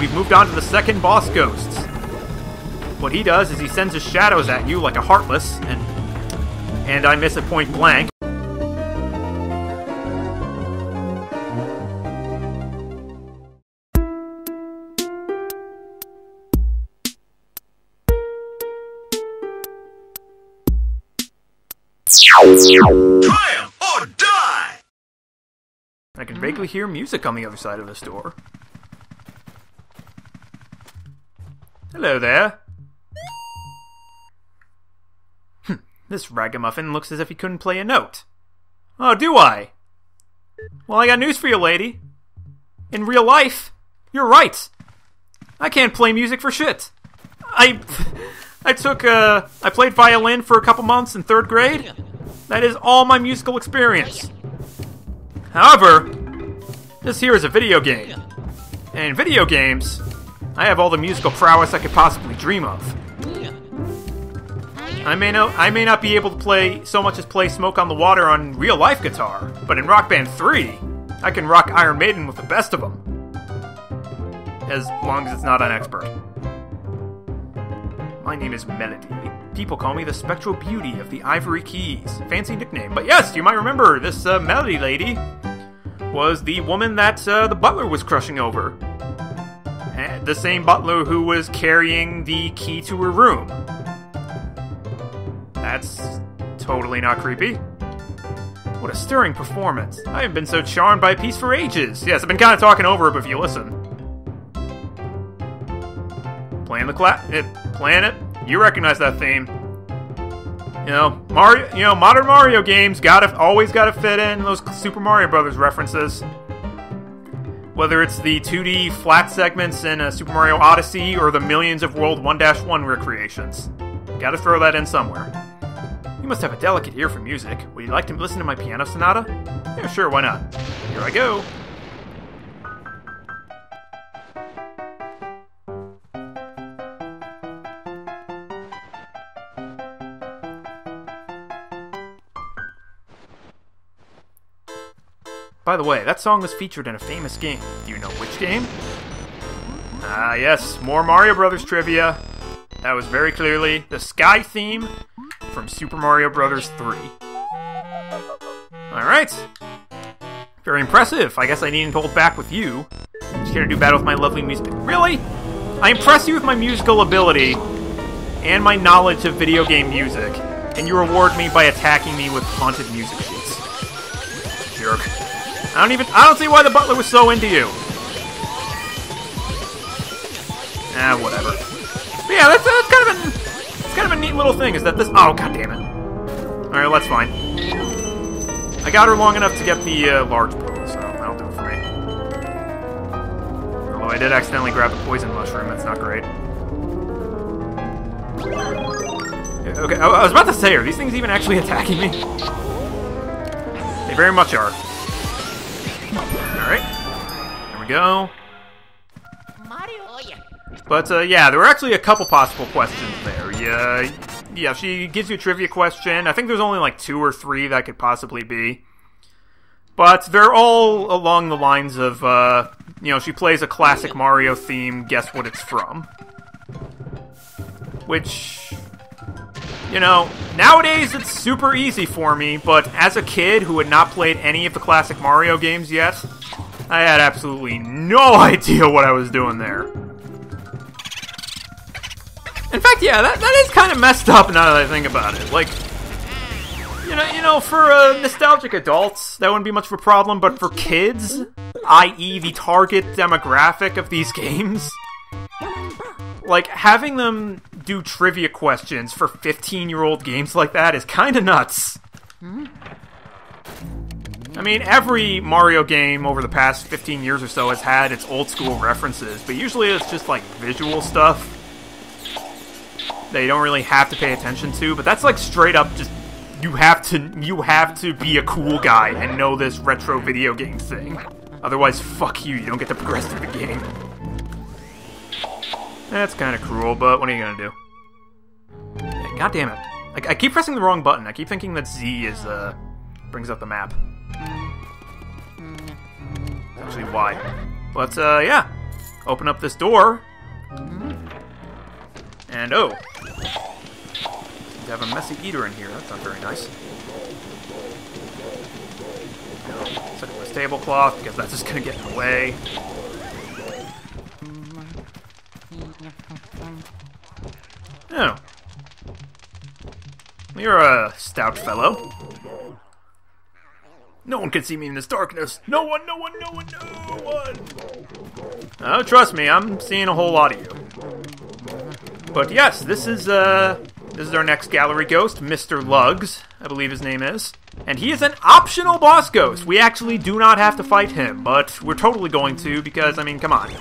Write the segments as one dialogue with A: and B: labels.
A: we've moved on to the second boss ghosts. What he does is he sends his shadows at you like a Heartless, and I miss at point blank.
B: Triumph or die!
A: I can vaguely hear music on the other side of this door. Hello there. This ragamuffin looks as if he couldn't play a note. Oh, do I? Well, I got news for you, lady. In real life, you're right. I can't play music for shit. I played violin for a couple months in 3rd grade. That is all my musical experience. However, this here is a video game. And in video games, I have all the musical prowess I could possibly dream of. I may not be able to play so much as play Smoke on the Water on real-life guitar, but in Rock Band 3, I can rock Iron Maiden with the best of them. As long as it's not an expert. My name is Melody. People call me the Spectral Beauty of the Ivory Keys. Fancy nickname. But yes, you might remember this Melody lady was the woman that the butler was crushing over. The same butler who was carrying the key to her room. That's totally not creepy. What a stirring performance. I haven't been so charmed by a piece for ages. Yes, I've been kind of talking over it, but if you listen. Playing it. You recognize that theme. Modern Mario games always gotta fit in those Super Mario Brothers references. Whether it's the 2D flat segments in Super Mario Odyssey or the millions of World 1-1 recreations. Gotta throw that in somewhere. You must have a delicate ear for music. Would you like to listen to my piano sonata? Yeah, sure, why not? Here I go. By the way, that song was featured in a famous game. Do you know which game? Ah, yes, more Mario Brothers trivia. That was very clearly the Sky theme from Super Mario Bros. 3. Alright. Very impressive. I guess I needn't hold back with you. Just here to do battle with my lovely music. Really? I impress you with my musical ability and my knowledge of video game music, and you reward me by attacking me with haunted music sheets. Jerk. I don't see why the butler was so into you. Whatever. But yeah, that's kind of a neat little thing, is that this... Oh, god damn it. Alright, well, that's fine. I got her long enough to get the large pearl, so that'll do it for me. Although I did accidentally grab the poison mushroom, that's not great. Okay, I was about to say, are these things even actually attacking me? They very much are. Alright. There we go. But, yeah, there were actually a couple possible questions there. Yeah, she gives you a trivia question. I think there's only like 2 or 3 that could possibly be. But they're all along the lines of, she plays a classic Mario theme, guess what it's from. Which, nowadays it's super easy for me, but as a kid who had not played any of the classic Mario games yet, I had absolutely no idea what I was doing there. In fact, yeah, that is kind of messed up now that I think about it. Like, for nostalgic adults, that wouldn't be much of a problem, but for kids, i.e. the target demographic of these games, like, having them do trivia questions for 15-year-old games like that is kind of nuts. I mean, every Mario game over the past 15 years or so has had its old-school references, but usually it's just, like, visual stuff that you don't really have to pay attention to, but that's like straight up just you have to be a cool guy and know this retro video game thing. Otherwise, fuck you don't get to progress through the game. That's kind of cruel, but what are you gonna do? God damn it. I keep pressing the wrong button. I keep thinking that Z is, brings up the map. That's actually why. But, yeah. open up this door. And, oh. We have a messy eater in here. That's not very nice. Set up this tablecloth, because that's just going to get in the way. Oh. You're a stout fellow. No one can see me in this darkness. No one, no one, no one, no one. Oh, trust me, I'm seeing a whole lot of you. But yes, this is our next gallery ghost, Mr. Lugs, I believe his name is. And he is an optional boss ghost. We actually do not have to fight him, but we're totally going to because, I mean, come on.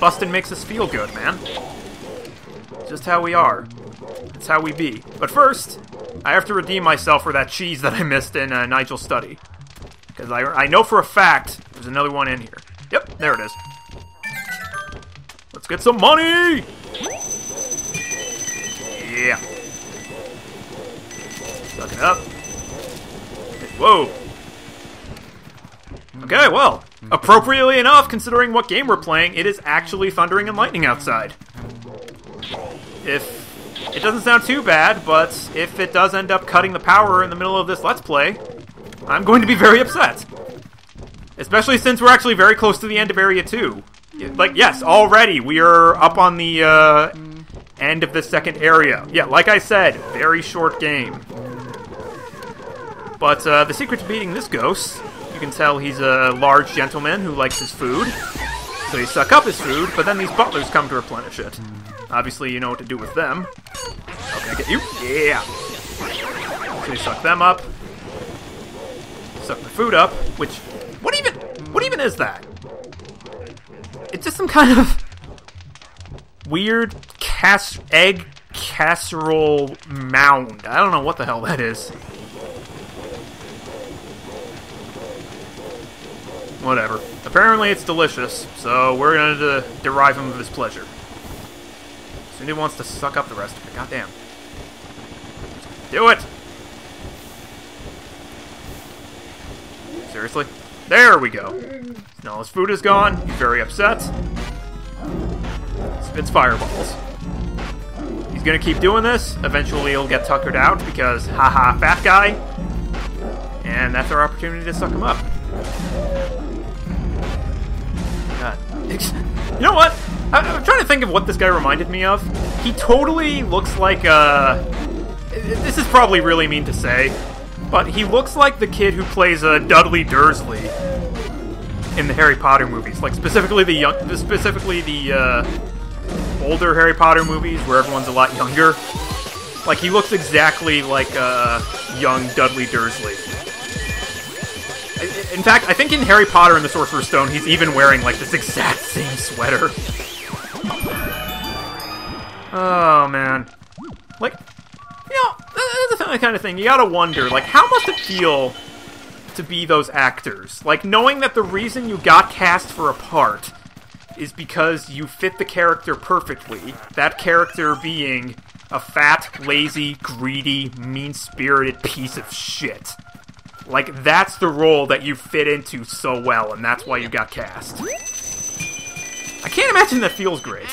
A: Bustin' makes us feel good, man. Just how we are. It's how we be. But first, I have to redeem myself for that cheese that I missed in Nigel's study. Because I know for a fact there's another one in here. Yep, there it is. Let's get some money! Yeah. Suck it up. Whoa. Okay, well, appropriately enough, considering what game we're playing, it is actually thundering and lightning outside. If it doesn't sound too bad, but if it does end up cutting the power in the middle of this Let's Play, I'm going to be very upset. Especially since we're actually very close to the end of Area 2. Like, yes, already we are up on the end of the second area. Yeah, like I said, very short game. But the secret to beating this ghost, you can tell he's a large gentleman who likes his food. So you suck up his food, but then these butlers come to replenish it. Obviously, you know what to do with them. Okay, I get you. Yeah. So you suck them up. Suck the food up, which... What even is that? It's just some kind of weird egg casserole mound. I don't know what the hell that is. Whatever. Apparently it's delicious, so we're going to derive him of his pleasure. Cindy wants to suck up the rest of it. Goddamn. Do it! Seriously? There we go. Now his food is gone. He's very upset. Spits fireballs. He's gonna keep doing this. Eventually he'll get tuckered out because, haha, fat guy. And that's our opportunity to suck him up. God. You know what? I'm trying to think of what this guy reminded me of. He totally looks like, this is probably really mean to say, but he looks like the kid who plays Dudley Dursley in the Harry Potter movies. Like, specifically the older Harry Potter movies where everyone's a lot younger. Like, he looks exactly like young Dudley Dursley. In fact, I think in Harry Potter and the Sorcerer's Stone, he's even wearing, like, this exact same sweater. Oh, man. Like, you know, that's the kind of thing. You gotta wonder, like, how must it feel to be those actors? Like, knowing that the reason you got cast for a part is because you fit the character perfectly. That character being a fat, lazy, greedy, mean-spirited piece of shit. Like, that's the role that you fit into so well, and that's why you got cast. I can't imagine that feels great.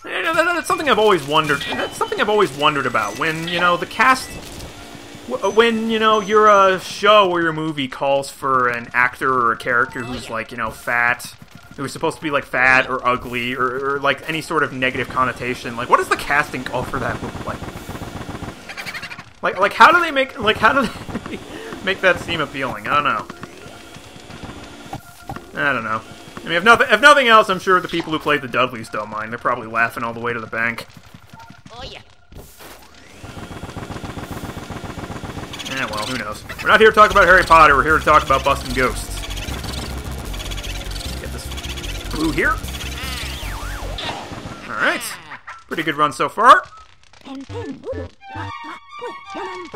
A: That's something I've always wondered. That's something I've always wondered about. When, you know, the cast... When, you know, you're a show or your movie calls for an actor or a character who's, like, you know, fat, who's supposed to be, like, fat or ugly, or like, any sort of negative connotation, like, what does the casting call for that look like? Like, how do they make that seem appealing? I don't know. I mean, if nothing else, I'm sure the people who played the Dudleys don't mind. They're probably laughing all the way to the bank.
C: Oh, yeah.
A: Yeah, well, who knows. We're not here to talk about Harry Potter, we're here to talk about busting ghosts. Get this blue here. Alright. Pretty good run so far.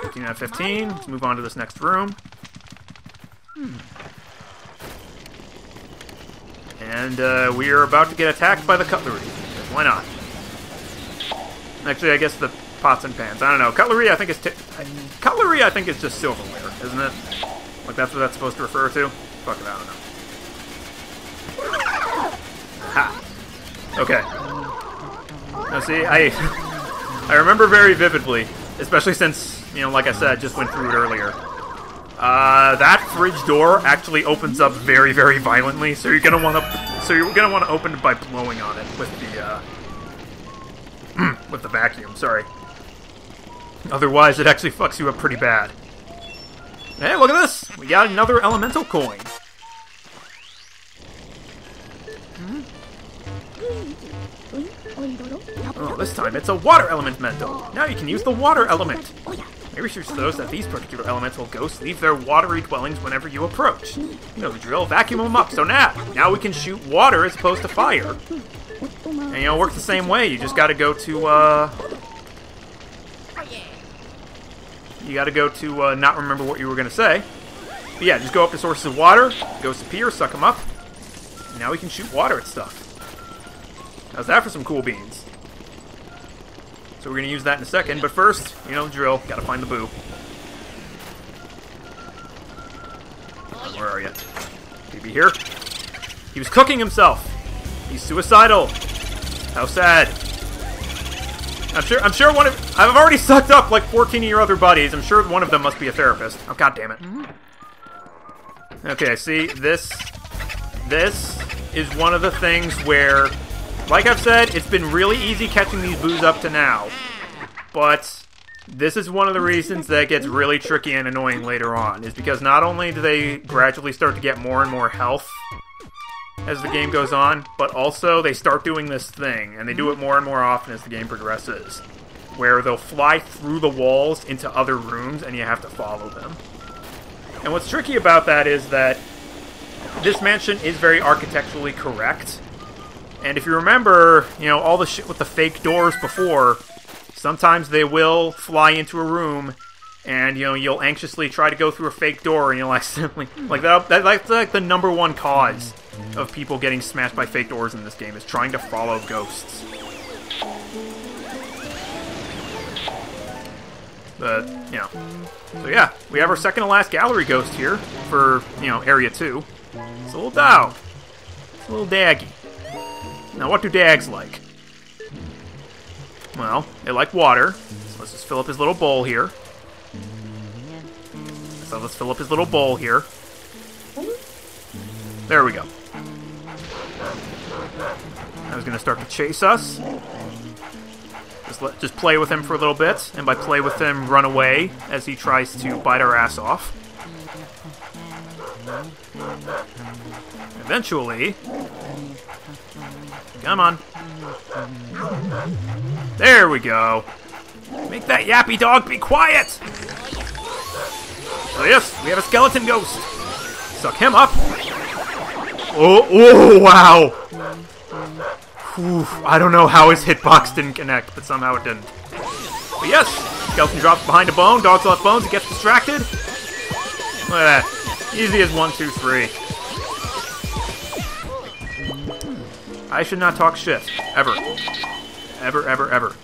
A: 15 out of 15. Let's move on to this next room. And we are about to get attacked by the cutlery. Why not? Actually, I guess the pots and pans. I don't know. Cutlery, I think is just silverware, isn't it? Like, that's what that's supposed to refer to? Fuck it, I don't know. Okay. Now see, I remember very vividly, especially since, you know, like I said, just went through it earlier. That fridge door actually opens up very, very violently, so you're gonna want to open it by blowing on it with the with the vacuum. Sorry. Otherwise, it actually fucks you up pretty bad. Hey, look at this! We got another elemental coin. Oh, this time it's a water elemental. Now you can use the water element. Research shows that these particular elemental ghosts leave their watery dwellings whenever you approach. You know the drill, vacuum them up. So now we can shoot water as opposed to fire. And you know, it works the same way. You just gotta go to, you gotta go to, not remember what you were gonna say. But yeah, just go up to sources of water, ghosts appear, suck them up. And now we can shoot water at stuff. How's that for some cool beans? So we're going to use that in a second, but first, you know the drill, gotta find the boo. Where are you? Maybe here? He was cooking himself! He's suicidal! How sad. I'm sure one of... I've already sucked up like 14 of your other buddies. I'm sure one of them must be a therapist. Oh, god damn it. Okay, see, this is one of the things where... Like I've said, it's been really easy catching these boos up to now, but this is one of the reasons that it gets really tricky and annoying later on, is because not only do they gradually start to get more and more health as the game goes on, but also they start doing this thing, and they do it more and more often as the game progresses, where they'll fly through the walls into other rooms and you have to follow them. And what's tricky about that is that this mansion is very architecturally correct. And if you remember, you know, all the shit with the fake doors before, sometimes they will fly into a room, and, you know, you'll anxiously try to go through a fake door, and you'll accidentally... That's like the #1 cause of people getting smashed by fake doors in this game, is trying to follow ghosts. But, you know. So yeah, we have our second to last gallery ghost here for, you know, Area 2. It's a little dow. It's a little daggy. Now, what do dags like? Well, they like water. So let's just fill up his little bowl here. So let's fill up his little bowl here. There we go. Now he's going to start to chase us. Just play with him for a little bit. And by play with him, run away as he tries to bite our ass off. Eventually... Come on. There we go. Make that yappy dog be quiet! So yes, we have a skeleton ghost. Suck him up. Oh, wow! Whew, I don't know how his hitbox didn't connect, but somehow it didn't. But yes, skeleton drops behind a bone, dog's left bones, it gets distracted. Look at that. Easy as 1, 2, 3. I should not talk shit. Ever. Ever, ever, ever.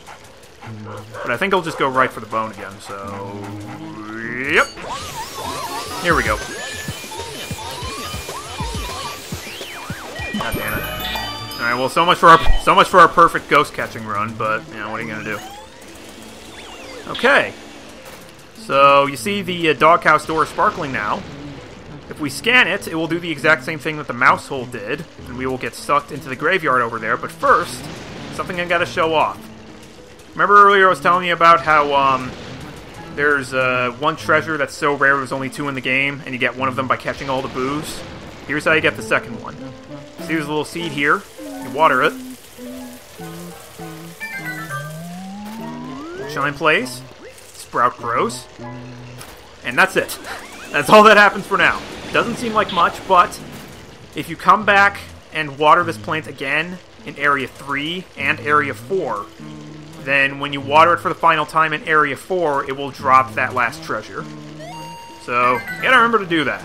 A: But I think I'll just go right for the bone again, so... Yep. Here we go. God damn it. Alright, well, so much for our perfect ghost catching run, but, you know, what are you gonna do? Okay. So, you see the doghouse door sparkling now. If we scan it, it will do the exact same thing that the mouse hole did, and we will get sucked into the graveyard over there, but first, something I gotta show off. Remember earlier I was telling you about how, there's, one treasure that's so rare there's only 2 in the game, and you get one of them by catching all the boos? Here's how you get the second one. See there's a little seed here, you water it. Shine plays, sprout grows, and that's it. That's all that happens for now. Doesn't seem like much, but if you come back and water this plant again in Area 3 and Area 4, then when you water it for the final time in Area 4, it will drop that last treasure. So, you gotta remember to do that.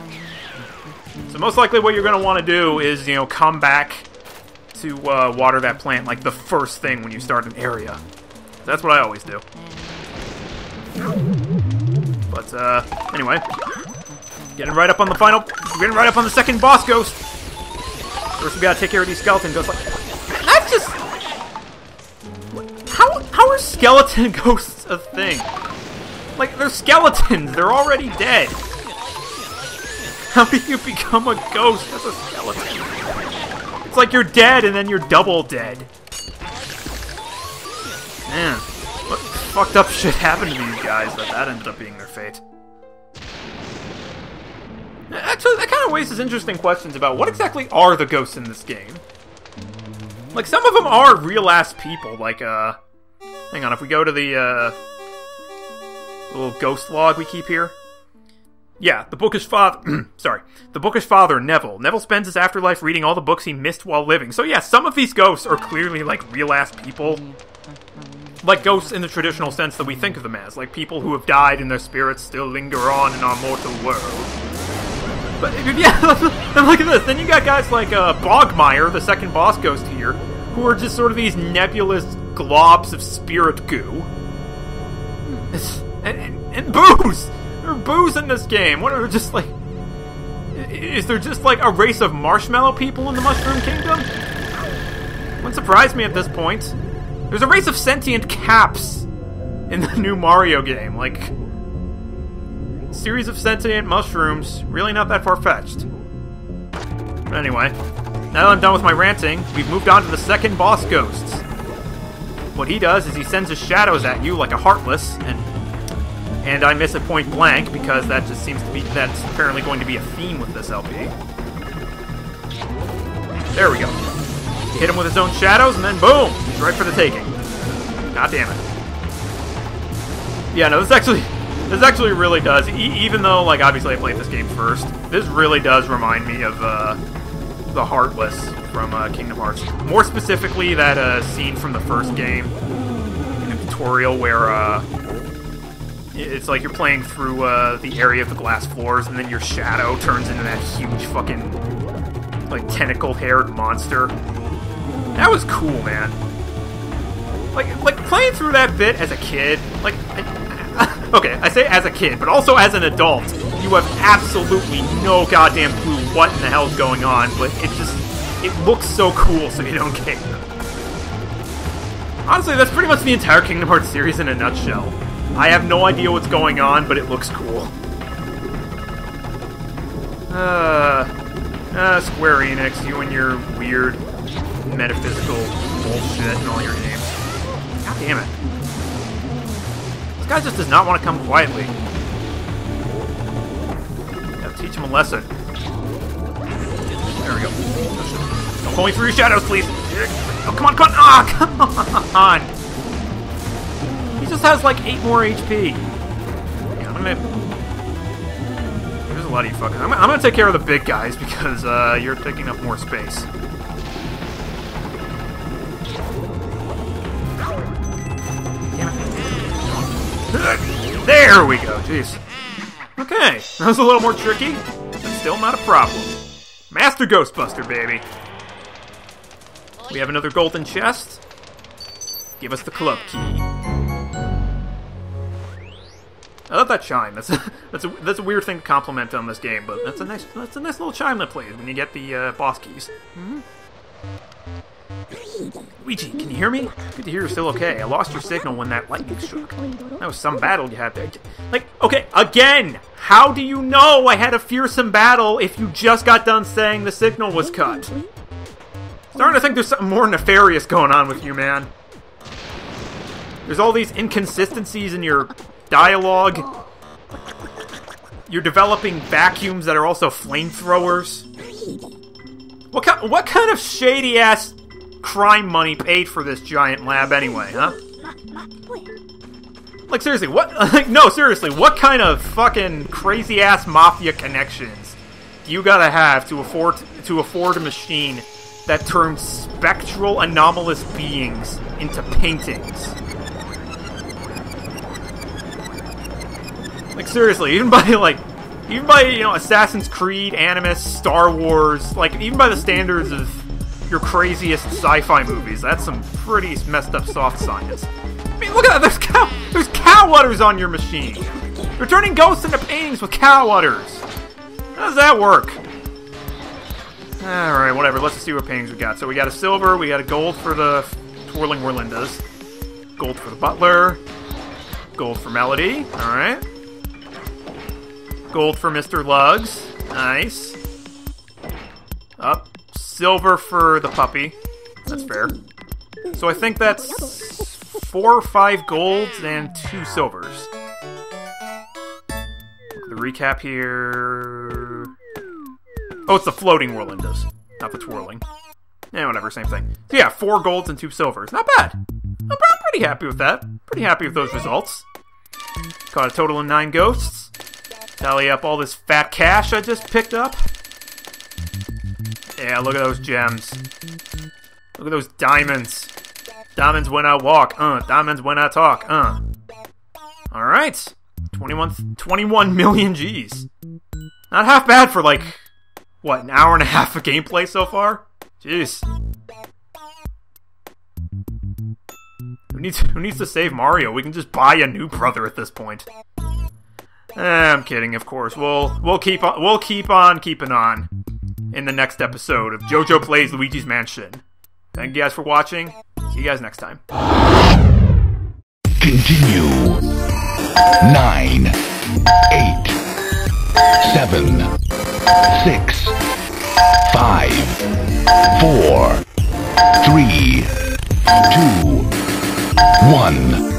A: So most likely what you're gonna want to do is, you know, come back to water that plant like the first thing when you start an area. That's what I always do. But, anyway. Getting right up on the second boss ghost. First we gotta take care of these skeleton ghosts. Like, that's just... skeleton ghosts a thing? Like, they're skeletons. They're already dead. How do you become a ghost as a skeleton? It's like you're dead and then you're double dead. Man, what fucked up shit happened to these guys that ended up being their fate? Actually, that kind of raises interesting questions about what exactly are the ghosts in this game. Like, some of them are real-ass people, like, hang on, if we go to the, little ghost log we keep here. Yeah, the bookish father, sorry, the bookish father, Neville. Neville spends his afterlife reading all the books he missed while living. So yeah, some of these ghosts are clearly, like, real-ass people. Like ghosts in the traditional sense that we think of them as. Like people who have died and their spirits still linger on in our mortal world. But, yeah, and look at this. Then you got guys like, Bogmire, the second boss ghost here, who are just sort of these nebulous globs of spirit goo. And booze! There are booze in this game. What are just like... Is there just like a race of marshmallow people in the Mushroom Kingdom? Wouldn't surprise me at this point. There's a race of sentient caps in the new Mario game. Like, series of sentient mushrooms. Really not that far-fetched. But anyway, now that I'm done with my ranting, we've moved on to the second boss ghosts. What he does is he sends his shadows at you like a Heartless, and I miss it point blank because that just seems to be, that's apparently going to be a theme with this LP. There we go. You hit him with his own shadows, and then boom! He's right for the taking. God damn it. Yeah, no, this actually really does, even though, like, obviously I played this game first, this really does remind me of, the Heartless from, Kingdom Hearts. More specifically, that, scene from the first game, in the tutorial where, it's like you're playing through, the area of the glass floors, and then your shadow turns into that huge fucking, like, tentacle-haired monster. That was cool, man. Like playing through that bit as a kid, like, okay, I say as a kid, but also as an adult, you have absolutely no goddamn clue what in the hell's going on, but it looks so cool, so you don't care. Honestly, that's pretty much the entire Kingdom Hearts series in a nutshell. I have no idea what's going on, but it looks cool. Square Enix, you and your weird metaphysical bullshit in all your games. God damn it. This guy just does not want to come quietly. Gotta teach him a lesson. There we go. Don't pull me through your shadows, please. Oh, come on, come on. Ah, come on. He just has like 8 more HP. Yeah, I'm gonna... There's a lot of you fuckers. I'm gonna take care of the big guys because you're taking up more space. There we go, jeez. Okay, that was a little more tricky, but still not a problem. Master Ghostbuster, baby. We have another golden chest. Give us the club key. I love that chime. That's a weird thing to compliment on this game, but that's a nice little chime that plays when you get the boss keys. Mm-hmm. Luigi, can you hear me? Good to hear you're still okay. I lost your signal when that lightning struck. That was some battle you had there. Like, okay, again! How do you know I had a fearsome battle if you just got done saying the signal was cut? Starting to think there's something more nefarious going on with you, man. There's all these inconsistencies in your dialogue. You're developing vacuums that are also flamethrowers. What kind of shady-ass crime money paid for this giant lab anyway, huh? Like, seriously, what? Like, no, seriously, what kind of fucking crazy-ass mafia connections do you gotta have to afford a machine that turns spectral, anomalous beings into paintings? Like, seriously, even by, you know, Assassin's Creed, Animus, Star Wars, like, even by the standards of your craziest sci-fi movies, that's some pretty messed up soft science. I mean, look at that, there's cow udders on your machine! You're turning ghosts into paintings with cow udders! How does that work? Alright, whatever, let's just see what paintings we got. So we got a silver, we got a gold for the Twirling Whirlindas. Gold for the butler. Gold for Melody. Alright. Gold for Mr. Lugs. Nice. Up. Silver for the puppy. That's fair. So I think that's 4 or 5 golds and 2 silvers. Look at the recap here. Oh, it's the floating Whirlindas, not the twirling. Yeah, whatever, same thing. So yeah, 4 golds and 2 silvers. Not bad. I'm pretty happy with that. Pretty happy with those results. Caught a total of 9 ghosts. Tally up all this fat cash I just picked up. Yeah, look at those gems. Look at those diamonds. Diamonds when I walk, diamonds when I talk, Alright. 21 million Gs. Not half bad for, like, what, an hour and a half of gameplay so far? Jeez. Who needs to save Mario? We can just buy a new brother at this point. I'm kidding, of course. We'll keep on keeping on in the next episode of JoJo Plays Luigi's Mansion. Thank you guys for watching. See you guys next time.
C: Continue. 9, 8, 7, 6, 5, 4, 3, 2, 1.